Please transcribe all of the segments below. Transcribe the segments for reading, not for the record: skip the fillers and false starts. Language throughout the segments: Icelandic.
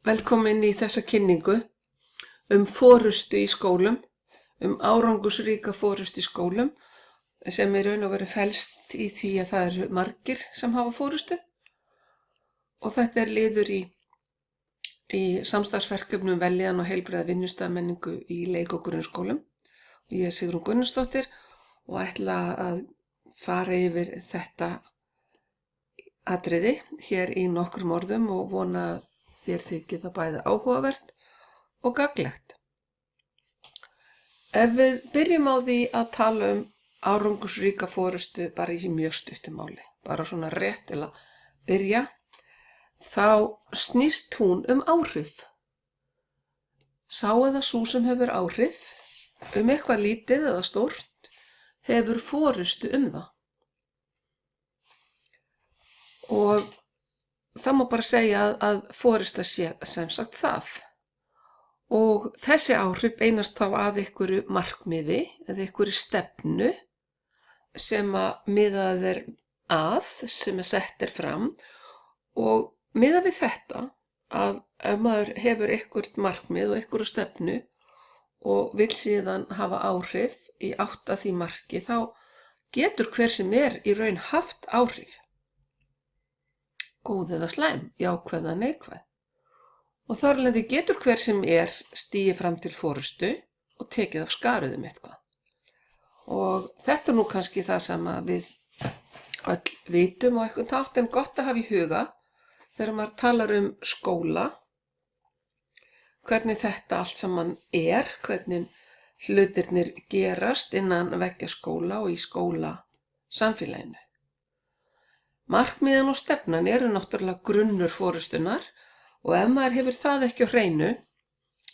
Velkomin í þessa kynningu forystu í skólum, árangursríka forystu í skólum sem í raun og veru felst í því að það eru margir sem hafa forystu og þetta liður í samstarfsverkefnum vellíðan og heilbrigða vinnustaðamenningu í leik- og grunnskólum. Ég Sigrún Gunnarsdóttir og ætla að fara yfir þetta atriði hér í nokkrum orðum og vona að þér þykir það bæði áhugavert og gagnlegt. Ef við byrjum á því að tala árangursríka forystu bara í mjög stuttu máli, bara svona rétt til að byrja, þá snýst hún áhrif. Sá eða sú sem hefur áhrif, eitthvað lítið eða stórt, hefur forystu það. Og það má bara segja að forysta sé sem sagt það. Og þessi áhrif beinast þá að einhverju markmiði eða einhverju stefnu sem miðað sem sett fram og miðað við þetta að ef maður hefur eitthvert markmið og einhverju stefnu og vill síðan hafa áhrif í átt að því marki þá getur hver sem í raun haft áhrif. Góð eða slæm, jákvæð eða neikvæð. Og þar af leiðandi getur hver sem stigið fram til forystu og tekið af skarið eitthvað. Og þetta nú kannski það sem við öll vitum og eitthvað tátt en gott að hafa í huga þegar maður talar skóla, hvernig þetta allt saman hvernig hlutirnir gerast innan veggja skóla og í skólasamfélaginu. Markmiðin og stefnan náttúrulega grunnur forystunar og ef maður hefur það ekki á hreinu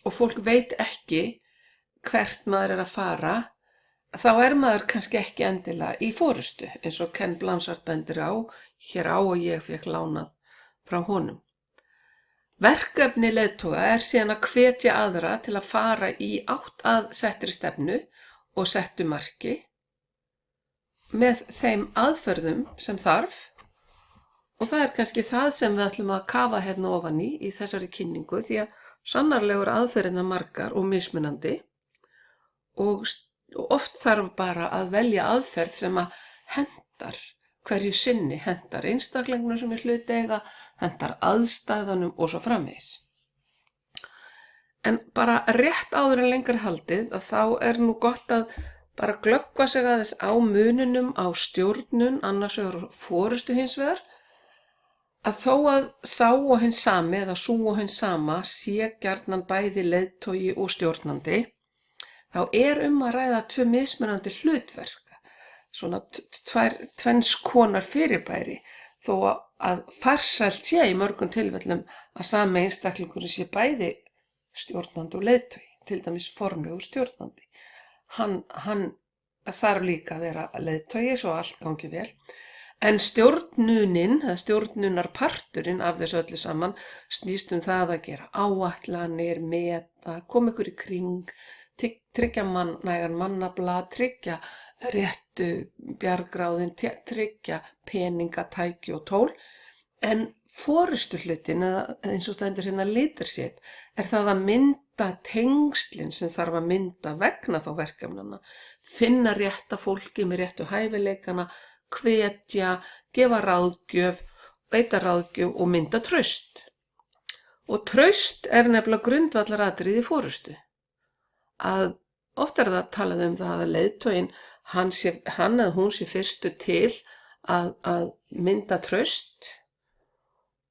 og fólk veit ekki hvert maður að fara, þá maður kannski ekki endilega í forystu eins og Ken Blanchard bendir hér og ég fékk lánað frá honum. Verkefni leiðtoga síðan að hvetja aðra til að fara í átt að settri stefnu og settu marki með þeim aðferðum sem þarf. Og það kannski það sem við ætlum að kafa hérna ofan í þessari kynningu því að sannarlega eru aðferðirnar margar og mismunandi og oft þarf bara að velja aðferð sem hentar hverju sinni, hentar einstaklingnum sem hlut eiga, hentar aðstæðunum og svo framvegis. En bara rétt áður en lengur haldið að þá nú gott að bara glöggva sig aðeins á mununum á stjórnun annars vegar og forystu hins vegar, að þó að sá og hinn sami eða sú og hinn sama sé gjarnan bæði leiðtogi og stjórnandi, þá að ræða tvö mismunandi hlutverk, svona tvenns konar fyrirbæri, þó að farsælt sé í mörgum tilfellum að sami einstaklingurinn sé bæði stjórnandi og leiðtogi, til dæmis formlegur stjórnandi. Hann þarf líka að vera leiðtogi svo allt gangi vel. En stjórnunin, eða stjórnunarparturinn af þessu öllu saman snýst það að gera áætlanir, meta, koma ykkur í kring, tryggja nægan mannafla, tryggja réttu bjargráðin, tryggja peninga, tæki og tól. En forystuhlutin, eða eins og stendur hérna leadership, það að mynda tengslin sem þarf að mynda vegna þá verkefnana, finna rétta fólki með réttu hæfileikana, hvetja, gefa ráðgjöf, veita ráðgjöf og mynda traust. Og traust nefnilega grundvallaratriði í forystu. Að oft það talað það að leiðtoginn, hann eða hún sé fyrstu til að mynda traust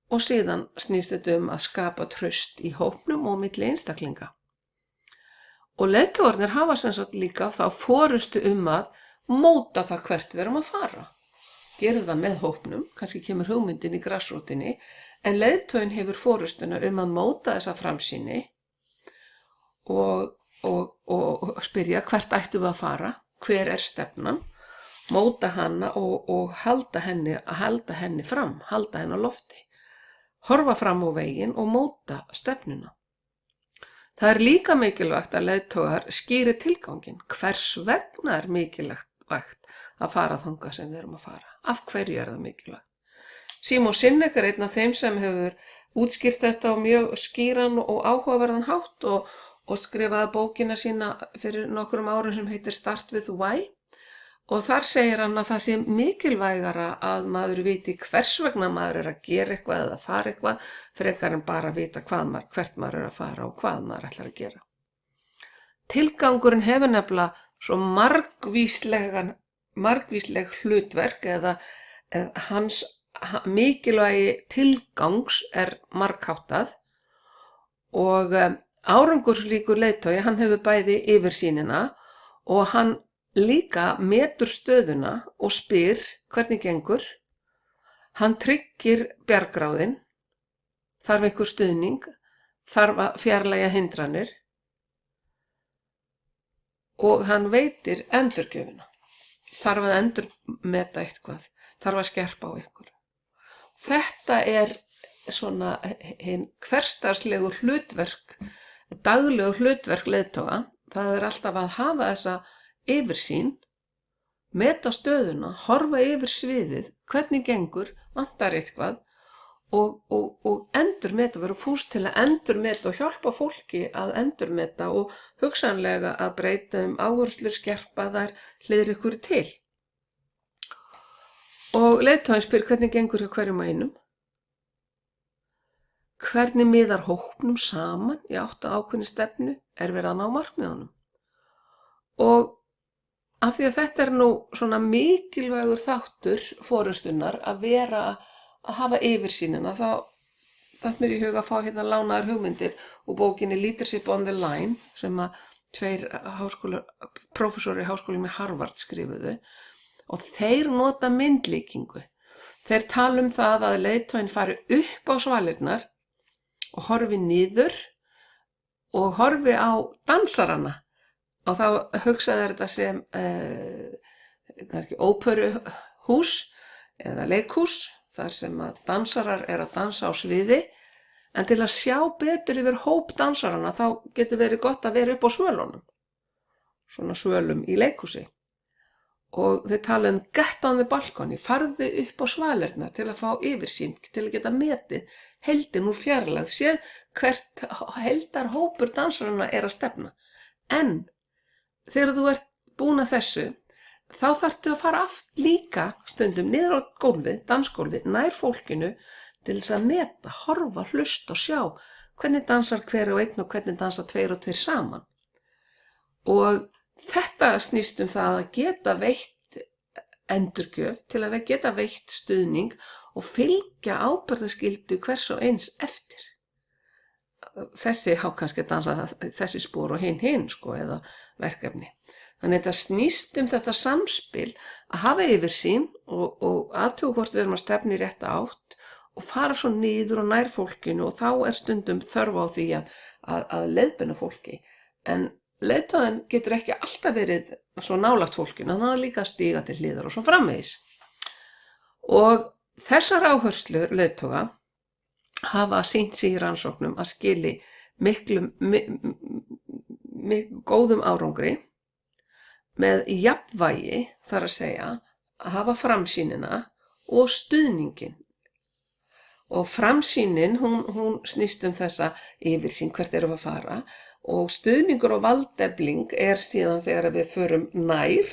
og síðan snýst þetta að skapa traust í hópnum og milli einstaklinga. Og leiðtogarnir hafa sem sagt líka þá forystu að móta það hvert við að fara. Gerir það með hópnum, kannski kemur hugmyndin í grassrótinni, en leiðtoginn hefur forystuna að móta þessa framsýni og spyrja hvert ættum við að fara, hver stefnan, móta hana og halda henni fram, halda henni á lofti, horfa fram á veginn og móta stefnuna. Það líka mikilvægt að leiðtogar skýri tilganginn, hvers vegna mikilvægt að fara þangað sem við að fara. Af hverju það mikilvægt? Simon Sinek er einn af þeim sem hefur útskýrt þetta á mjög skýran og áhugaverðan hátt og skrifaði bókina sína fyrir nokkrum árum sem heitir Start with Why. Og þar segir hann að það sé mikilvægara að maður viti hvers vegna maður er að gera eitthvað eða fara eitthvað, frekar en bara vita hvert maður er að fara og hvað maður ætlar að gera. Tilgangurinn hefur nefnilega svo margvísleg hlutverk eða hans mikilvægi tilgangs er margháttað og árangursríkur leiðtogi, hann hefur bæði yfirsýnina og hann líka metur stöðuna og spyr hvernig gengur. Hann tryggir bjargráðin, þarf einhver stuðning, þarf að fjarlægja hindranir og hann veitir endurgjöfina. Þarf að endurmeta eitthvað, þarf að skerpa á einhverju. Þetta er svona hinn hversdagslegu hlutverk, daglegu hlutverk leiðtoga. Það er alltaf að hafa þessa yfirsýn, meta stöðuna, horfa yfir sviðið, hvernig gengur, vantar eitthvað og endurmeta, vera fús til að endurmeta og hjálpa fólki að endurmeta og hugsanlega að breyta áherslur, skerpa þær, hliðra ykkur til. Og leiðtoginn spyr hvernig gengur hjá hverjum og einum. Hvernig miðar hópnum saman í átt að ákveðinni stefnu, er verið að ná markmiðunum. Og af því að þetta er nú svona mikilvægur þáttur forystunnar að vera að hafa yfirsýnina, þá datt mér í hug að fá hérna lánaðar hugmyndir úr bókinni Leadership on the Line sem að 2 prófessori í háskólanum í Harvard skrifuðu og þeir nota myndlíkingu. Þeir tala það að leiðtoginn fari upp á svalirnar og horfi niður og horfi á dansarana. Og þá hugsaði þetta sem óperuhús eða leikhús, þar sem að dansarar er að dansa á sviði, en til að sjá betur yfir hóp dansarana þá getur verið gott að vera upp á svölunum, svona svölum í leikhúsi. Og þeir tala get on the balcony, farðu upp á svalirnar til að fá yfirsýn, til að geta metið heildin úr fjarlægð, séð hvert heildarhópur dansarana er að stefna. En þegar þú ert búin að þessu, þá þarftu að fara líka stundum niður á gólfið, dansgólfið, nær fólkinu til þess að meta, horfa, hlusta og sjá hvernig dansar hver og einn og hvernig dansa 2 og 2 saman. Og þetta snýst það að geta veitt endurgjöf, til að geta veitt stuðning og fylgja ábyrgðarskyldu hvers og eins eftir. Þessi kannski að dansa þessi spor og hinn sko, eða verkefni. Þannig að þetta snýst þetta samspil að hafa yfirsýn og athuga hvort við erum að stefna í rétta átt og fara svo niður og nær fólkinu og þá er stundum þörf á því að leiðbeina fólki. En leiðtoginn getur ekki alltaf verið svo nálægt fólkinu, hann er líka að stíga til hliðar og svo framvegis. Og þessar áherslur leiðtoga hafa sýnt sig í rannsóknum að skili miklum góðum árangri með jafnvægi, þar að segja, að hafa framsýnina og stuðningin. Og framsýnin, hún snýst þessa yfirsýn, hvert erum við að fara, og stuðningur og valdefling er síðan þegar við förum nær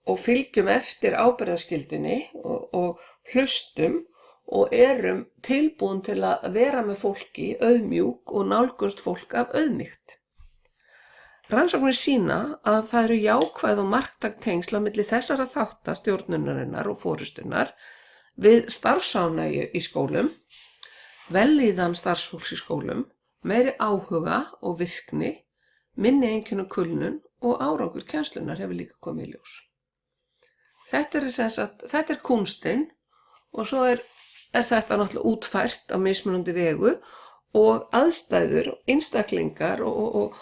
og fylgjum eftir ábyrgðarskyldunni og hlustum og erum tilbúin til að vera með fólki auðmjúk og nálgumst fólk af auðmýkt. Rannsóknir sýna að það eru jákvæð og marktæk tengsl á milli þessara þátta stjórnunarinnar og forystunnar við starfsánægju í skólum, vellíðan starfsfólks í skólum, meiri áhuga og virkni, minni einkennum kulnun og árangur kennslunar hefur líka komið í ljós. Þetta er kúnstinn og svo er þetta náttúrulega útfært á mismunandi vegu og aðstæður, einstaklingar og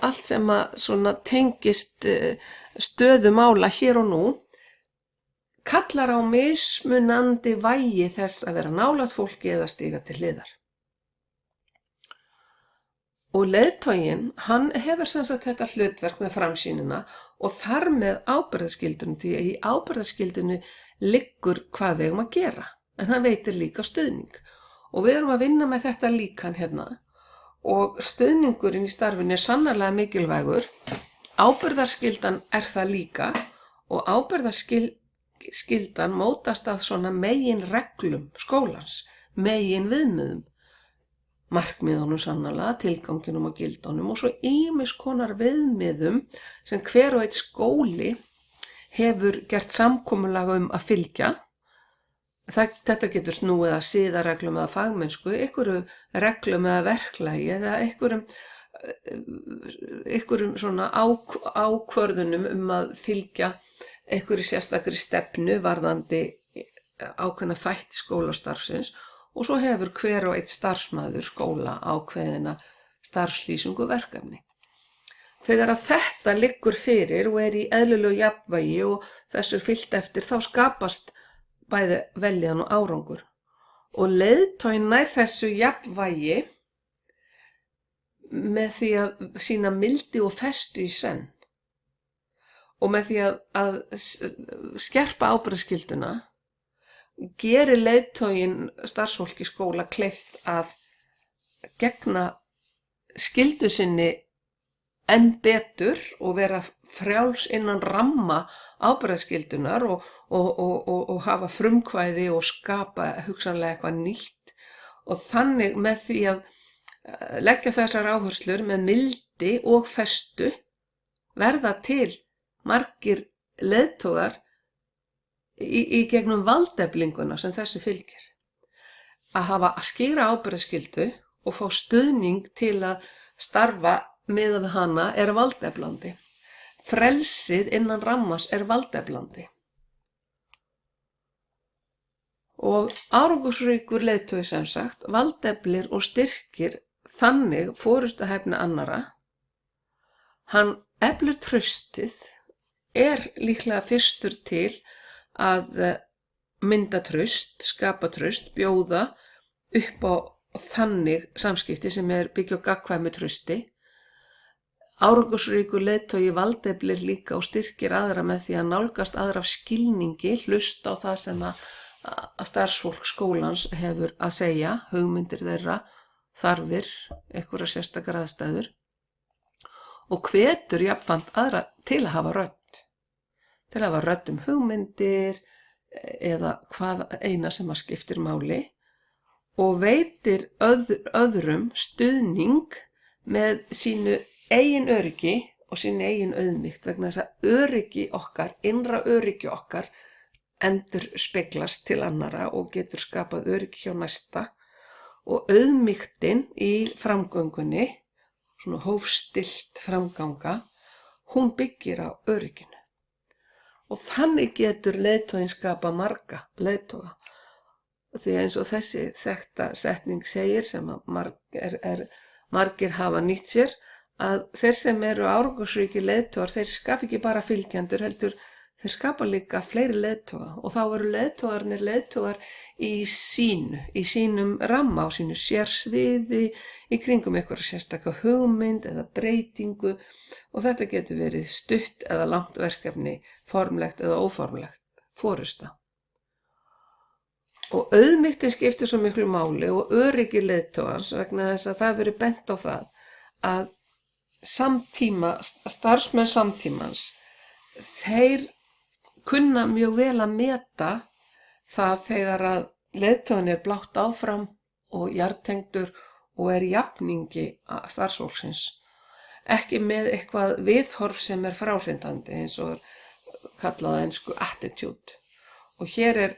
allt sem að tengist stöðu mála hér og nú kallar á mismunandi vægi þess að vera nálægt fólki eða stíga til hliðar. Og leiðtoginn, hann hefur þetta hlutverk með framsýnina og þar með ábyrgðarskyldunni, því að í ábyrgðarskyldunni liggur hvað við eigum að gera. en hann veitir líka stuðning. Og við erum að vinna með þetta líkan hérna og stuðningurinn í starfinu sannarlega mikilvægur. Ábyrgðarskyldan það líka og ábyrgðarskyldan mótast að svona megin reglum skólans, megin viðmiðum, markmiðunum sannarlega, tilganginum og gildunum og svo ýmis konar viðmiðum sem hver og einn skóli hefur gert samkomulag að fylgja. Þetta getur snúið að siðareglum eða fagmennsku, einhverju reglum eða verklagi eða einhverjum svona ákvörðunum að fylgja einhverju sérstakri stefnu varðandi ákveðna þætti skólastarfsins og svo hefur hver og einn starfsmaður skóla ákveðina starfslýsingu verkefni. Þegar að þetta liggur fyrir og í eðlilegu jafnvægi og þessu fylgt eftir þá skapast bæði veljan og árangur. Og leiðtoginn nær þessu jafnvægi með því að sýna mildi og festu í senn. Og með því að skerpa ábyrgðarskylduna gerir leiðtoginn starfsfólki skóla kleift að gegna skyldu sinni enn betur og vera frjáls innan ramma ábyrgðarskyldunar og hafa frumkvæði og skapa hugsanlega eitthvað nýtt og þannig með því að leggja þessar áherslur með mildi og festu verða til margir leiðtogar í gegnum valdeflinguna sem þessu fylgir. Að hafa skýra ábyrgðarskyldu og fá stuðning til að starfa miðað við hana valdeflandi. Frelsið innan rammas valdeflandi. Og árangursríkur leiðtogi sem sagt, valdeflir og styrkir þannig forystahæfni annara. Hann eflir traustið, líklega fyrstur til að mynda traust, skapa traust, bjóða upp á þannig samskipti sem byggja á gagnkvæmu trausti. Árangursríkur leiðtogi valdeflir líka og styrkir aðra með því að nálgast aðra af skilningi, hlusta á það sem að starfsfólk skólans hefur að segja, hugmyndir þeirra, þarfir, einhverjar sérstakar aðstæður og hvetur jafnframt aðra til að hafa rödd. Til að hafa rödd hugmyndir eða hvað eina sem að skiptir máli og veitir öðrum stuðning með sínu eigin öryggi og sínu eigin auðmýkt vegna þess að öryggi okkar, innra öryggi okkar endurspeglast til annara og getur skapað öryggi hjá næsta og auðmýktin í framgöngunni, svona hófstillt framganga, hún byggir á örygginu. Og þannig getur leiðtoginn skapa marga leiðtoga. Því eins og þessi þekkta setning segir sem að margir hafa nýtt sér, að þeir sem eru árangursríkir leiðtogar, þeir skapa ekki bara fylgjendur, heldur þeir skapa líka fleiri leiðtoga og þá eru leiðtogar í sínum ramma, á sínu sérsviði, í kringum einhverja sérstaka hugmynd eða breytingu og þetta getur verið stutt eða langt verkefni, formlegt eða óformlegt, forysta. Og auðmýktin skiptir svo miklu máli og öryggi leiðtogans vegna þess að það verið bent á það að starfsmenn samtímans, þeir kunna mjög vel að meta það þegar að leiðtoginn blátt áfram og jartengdur og jafningi starfsfólksins. Ekki með eitthvað viðhorf sem fráhrindandi eins og kallað á ensku attitude. Og hér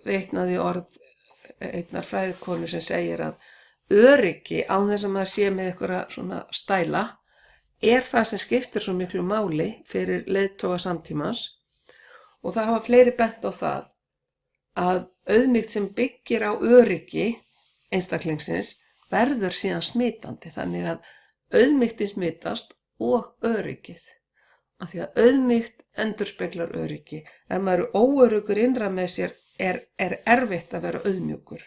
vitnað í orð einnar fræðikonu sem segir að öryggi án þess að maður sé með einhverja svona stæla það sem skiptir svo miklu máli fyrir leiðtoga samtímans og það hafa fleiri bent á það að auðmýkt sem byggir á öryggi einstaklingsins verður síðan smitandi þannig að auðmýktin smitast og öryggið. Af því að auðmýkt endurspeglar öryggi. Ef maður óöruggur innra með sér erfitt að vera auðmjúkur.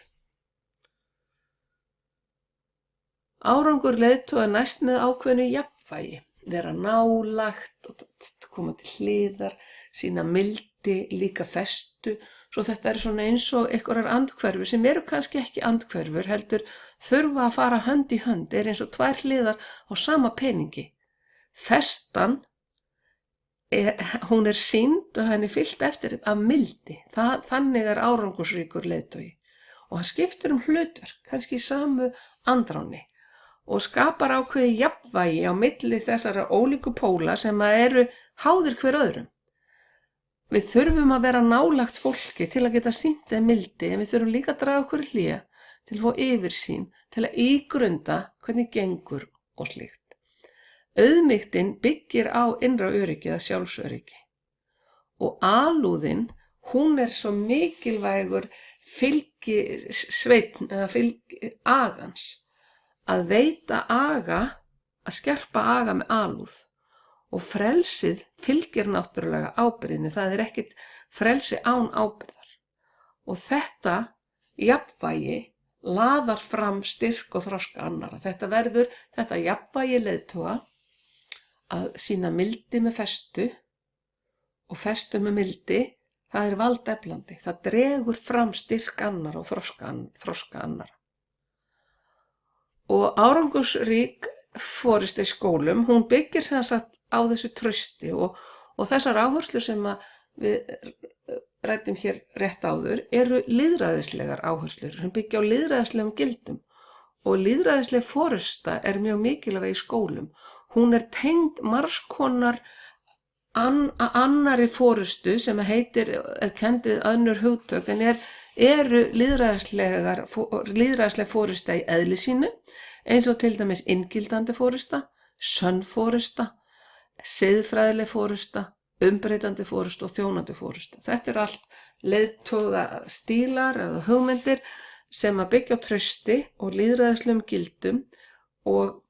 Árangur leiðtoga næst með ákveðnu jafnvægi, vera nálægt og koma til hliðar, sýna mildi, líka festu, svo þetta er svona eins og einhverjar andhverfur sem eru kannski ekki andhverfur, heldur þurfa að fara hönd í hönd, er eins og tvær hliðar á sama peningi. Festan, hún er sýnd og henni fyllt eftir af mildi, þannig er árangursríkur leiðtogi. Og hann skiptir hlutverk, kannski í samu andráni og skapar ákveði jafnvægi á milli þessara ólíku póla sem eru háðir hver öðrum. Við þurfum að vera nálagt fólki til að geta sýnt þeim mildi, en við þurfum líka að draga okkur í hlé til að fá yfirsýn, til að ígrunda hvernig gengur og slíkt. Auðmýktin byggir á innra öryggi eða sjálfsöryggi. Og alúðin, hún er svo mikilvægur fylgisveinn eða agans, að veita aga, að skerpa aga með alúð. Og frelsið fylgir náttúrulega ábyrgðinni, það er ekkert frelsi án ábyrgðar. Og þetta jafnvægi laðar fram styrk og þroska annara. Þetta jafnvægi leiðtoga að sýna mildi með festu og festu með mildi, það er valdeflandi. Það dregur fram styrk annara og þroska annara. Og árangursrík forysta í skólum, hún byggir sem sagt á þessu trausti og þessar áherslur sem við ræddum hér rétt áður eru lýðræðislegar áherslur, hún byggja á lýðræðislegum gildum og lýðræðisleg forysta er mjög mikilvæg í skólum. Hún er tengd margs konar annari forystu sem er kennd við önnur hugtök en eru lýðræðisleg forysta í eðli sínu, eins og til dæmis inngildandi forysta, sönn forysta, siðfræðileg forysta, umbreytandi forysta og þjónandi forysta. Þetta er allt leiðtoga stílar eða hugmyndir sem að byggja á trausti og lýðræðislegum gildum og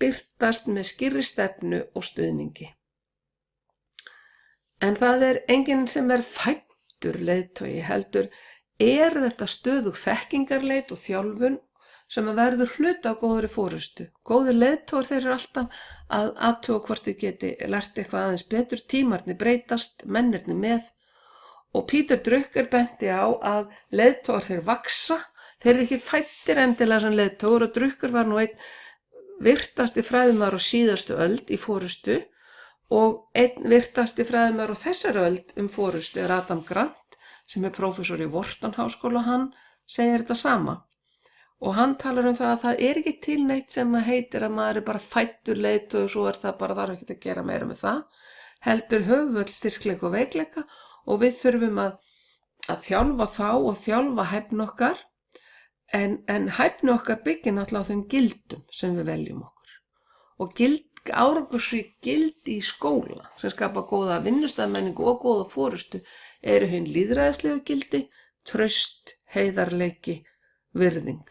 birtast með skýrri stefnu og stuðningi. En það er enginn sem er fæddur leiðtogi, heldur þetta stöðug þekkingarleit og þjálfun sem að verður hluta á góðri forystu. Góðir leiðtogar, þeir eru alltaf að athuga hvort þeir geti lært eitthvað aðeins betur, tímarnir breytast, mennirnir með. Og Peter Drucker benti á að leiðtogar þeir vaksa, þeir eru ekki fæddir endilega sem leiðtogar og Drucker var nú einn virtasti fræðimaður á síðustu öld í forystu og einn virtasti fræðimaður á þessari öld forystu er Adam Grant sem er prófessor í Wharton háskóla og hann segir þetta sama. Og hann talar það að það er ekki til neitt sem heitir að maður er bara fæddur leiðtogi og svo það bara þarf ekki að gera meira með það. Heldur höfum við öll styrkleika og veikleika og við þurfum að þjálfa þá og þjálfa hæfni okkar en hæfni okkar byggir náttúrulega á þeim gildum sem við veljum okkur. Og árangursrík gildi í skóla sem skapa góða vinnustæðmenningu og góða forystu eru hin lýðræðislegu gildi, traust, heiðarleiki, virðing.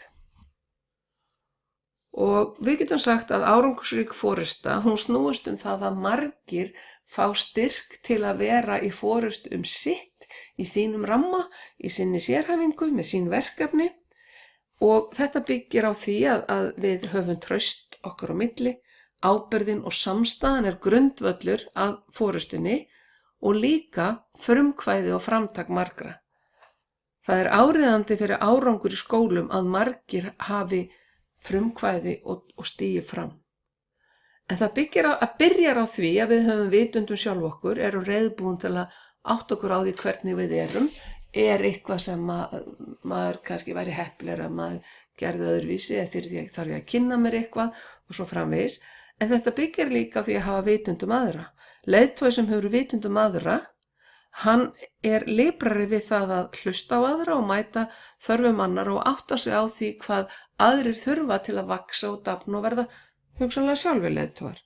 Og við getum sagt að árangursrík forysta, hún snúist það að margir fá styrk til að vera í forystu sitt, í sínum ramma, í sinni sérhæfingu, með sín verkefni. Og þetta byggir á því að við höfum traust okkar á milli, ábyrgðin og samstæðan er grundvöllur að forystunni og líka frumkvæði og framtak margra. Það er áríðandi fyrir árangur í skólum að margir hafi frumkvæði og stígi fram. En það byrjar á því að við höfum vitund sjálf okkur, erum reiðbúin til að átta okkur á því hvernig við erum, eitthvað sem maður kannski væri hepplegri að maður gerði öðruvísi eða þarf ég að kynna mér eitthvað og svo framvegis. En þetta byggir líka á því að hafa vitund aðra. Leiðtogi sem hefur vitund aðra, hann librari við það að hlusta á aðra og mæta þörfum annar og átta sig á því hvað aðrir þurfa til að vaksa og dafna og verða hugsanlega sjálfir leiðtogar.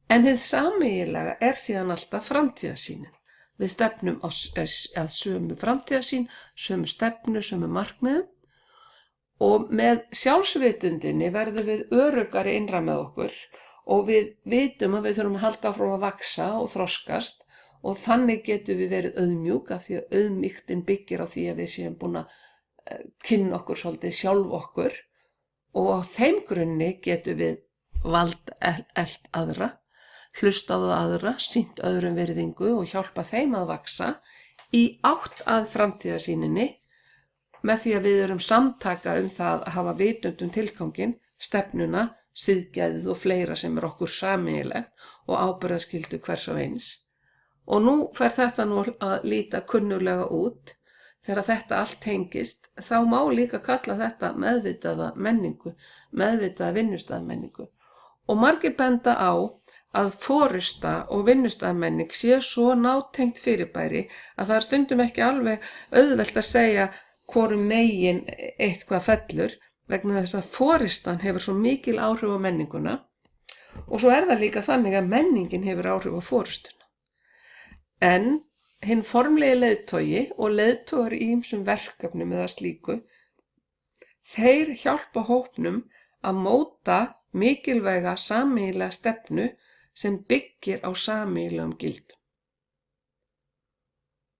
En hið sameiginlega síðan alltaf framtíðarsýnin. Við stefnum að sömu framtíðarsýn, sömu stefnu, sömu markmiðum og með sjálfsvitundinni verðum við öruggari innra með okkur og við vitum að við þurfum að halda áfram að vaksa og þroskast og þannig getum við verið auðmjúk af því að auðmýktin byggir á því að við séum búin að kynna okkur svolítið sjálf okkur og á þeim grunni getum við elt aðra, hlustað á aðra, sýnt öðrum virðingu og hjálpa þeim að vaksa í átt að framtíðarsýninni með því að við erum samtaka það að hafa vitund tilganginn, stefnuna, siðgæðið og fleira sem okkur sameiginlegt og ábyrgðarskyldu hvers og eins. Og nú fer þetta nú að líta kunnulega út. Þegar þetta allt tengist, þá má líka kalla þetta meðvitaða menningu, meðvitaða vinnustaðmenningu. Og margir benda á að forysta og vinnustaðmenning sé svo nátengt fyrirbæri að það stundum ekki alveg auðvelt að segja hvorum megin eitthvað fellur, vegna þess að forystan hefur svo mikil áhrif á menninguna og svo það líka þannig að menningin hefur áhrif á forystuna. En hinn formlegi leiðtogi og leiðtogar í ýmsum verkefnum eða slíku, þeir hjálpa hópnum að móta mikilvæga sameiginlega stefnu sem byggir á sameiginlegum gildum.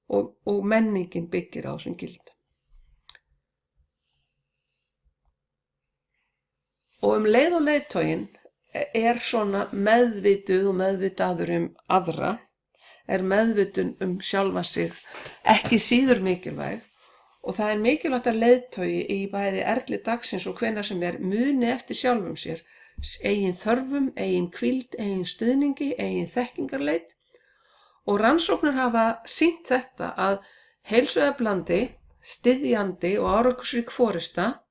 Og menningin byggir á þessum gildum. Og leið og leiðtoginn svona meðvituð og meðvitaður aðra, meðvitun sjálfa sig ekki síður mikilvæg og það mikilvægt að leiðtogi í bæði erli dagsins og hvenær sem muni eftir sjálfum sér, eigin þörfum, eigin hvíld, eigin stuðningi, eigin þekkingarleit og rannsóknir hafa sýnt þetta að heilsueflandi, styðjandi og árangursrík forysta,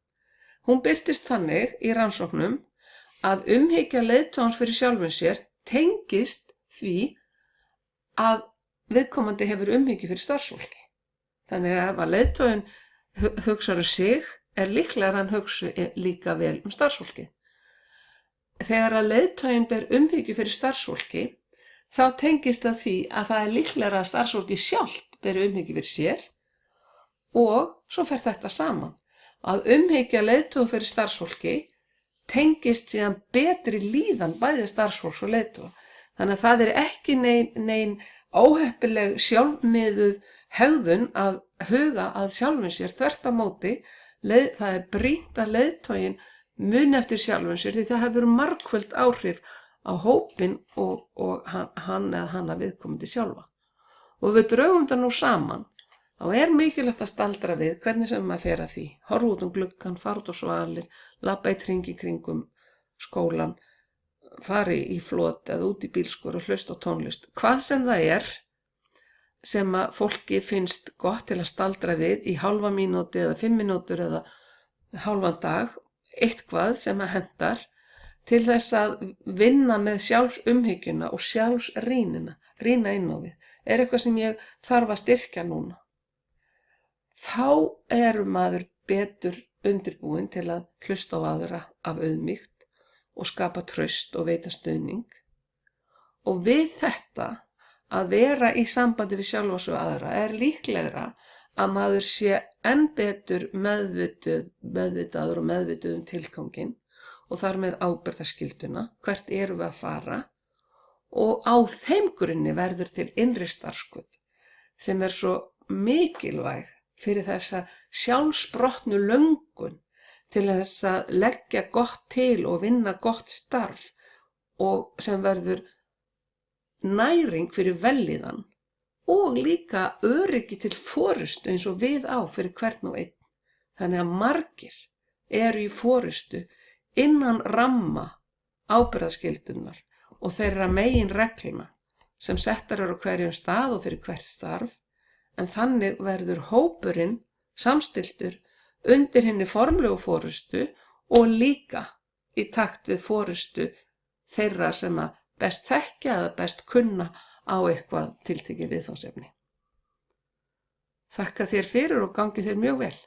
hún birtist þannig í rannsóknum að umhyggja leiðtogans fyrir sjálfum sér tengist því að viðkomandi hefur umhyggju fyrir starfsfólki. Þannig að ef leiðtoginn hugsar sig, líklega hann hugsi líka vel starfsfólkið. Þegar að leiðtoginn ber umhyggju fyrir starfsfólki, þá tengist það því að það líklega að starfsfólki sjálft ber umhyggju fyrir sér og svo fer þetta saman. Að umhyggja leiðtoga fyrir starfsfólki tengist síðan betri líðan bæði starfsfólks og leiðtoga. Þannig að það ekki nein óheppileg sjálfmiðuð hegðun að huga að sjálfum sér, þvert á móti, það brýnt að leiðtoginn muni eftir sjálfum sér því það hefur margföld áhrif á hópinn og hann eða hana viðkomandi sjálfa. Og við draugum þetta nú saman, þá mikilvægt að staldra við hvernig sem maður fer að því. Horfa út gluggann, fara út á svalir, labba í hring í kringum skólan, fari í flot eða út í bílskur og hlusta á tónlist. Hvað sem það sem að fólki finnst gott til að staldra við í hálfa mínútu eða 5 mínútur eða hálfan dag, eitthvað sem að hentar til þess að vinna með sjálfsumhyggjuna og sjálfsrýnina, rýna inn á við. Eitthvað sem ég þarf að styrkja núna. Þá maður betur undirbúinn til að hlusta á aðra af auðmýkt og skapa traust og veita stuðning. Og við þetta að vera í sambandi við sjálfa sig og aðra líklegra að maður sé enn betur meðvitaður og meðvituð tilganginn og þar með ábyrgðarskylduna, hvert við að fara og á þeim grunni verður til innri starfskvöt sem svo mikilvæg fyrir þessa sjálfsprottnu löngun til þess að leggja gott til og vinna gott starf og sem verður næring fyrir vellíðan og líka öryggi til forystu eins og við á fyrir hvern og einn. Þannig að margir í forystu innan ramma ábyrgðarskyldunar og þeirra megin regluna sem settar á hverjum stað og fyrir hvert starf, en þannig verður hópurinn samstilltur undir hinni formlegu forystu og líka í takt við forystu þeirra sem að best þekkja eða best kunna á eitthvað tiltekið viðfangsefni. Þakka þér fyrir og gangi þér mjög vel.